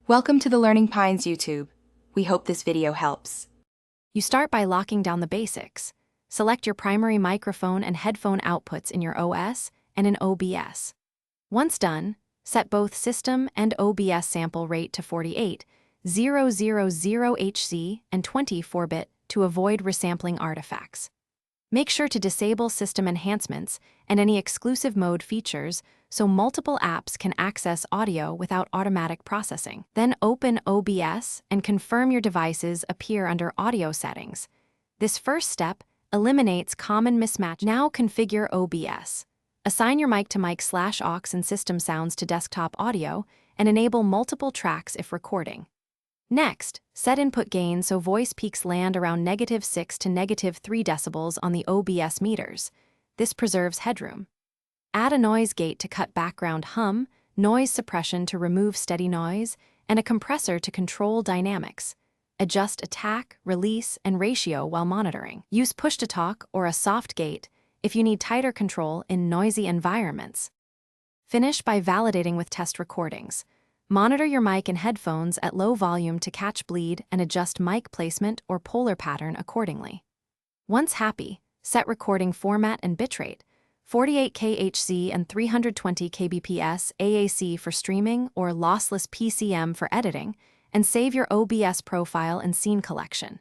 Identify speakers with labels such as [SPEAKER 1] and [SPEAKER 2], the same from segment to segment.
[SPEAKER 1] Welcome to the Learning Pines YouTube. We hope this video helps.
[SPEAKER 2] You start by locking down the basics. Select your primary microphone and headphone outputs in your OS and in OBS. Once done, set both system and OBS sample rate to 48,000 Hz and 24-bit to avoid resampling artifacts. Make sure to disable system enhancements and any exclusive mode features so multiple apps can access audio without automatic processing. Then open OBS and confirm your devices appear under audio settings. This first step eliminates common mismatch. Now configure OBS. Assign your mic to mic/aux and system sounds to desktop audio and enable multiple tracks if recording. Next, set input gain so voice peaks land around -6 to -3 decibels on the OBS meters. This preserves headroom. Add a noise gate to cut background hum, noise suppression to remove steady noise, and a compressor to control dynamics. Adjust attack, release, and ratio while monitoring. Use push-to-talk or a soft gate if you need tighter control in noisy environments. Finish by validating with test recordings. Monitor your mic and headphones at low volume to catch bleed and adjust mic placement or polar pattern accordingly. Once happy, set recording format and bitrate, 48K HC and 320 kbps AAC for streaming or lossless PCM for editing, and save your OBS profile and scene collection.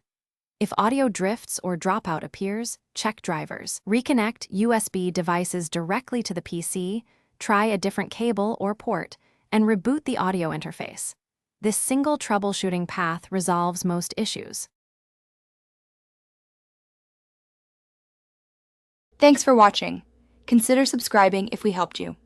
[SPEAKER 2] If audio drifts or dropout appears, check drivers. Reconnect USB devices directly to the PC, try a different cable or port, and reboot the audio interface. This single troubleshooting path resolves most issues.
[SPEAKER 1] Thanks for watching. Consider subscribing if we helped you.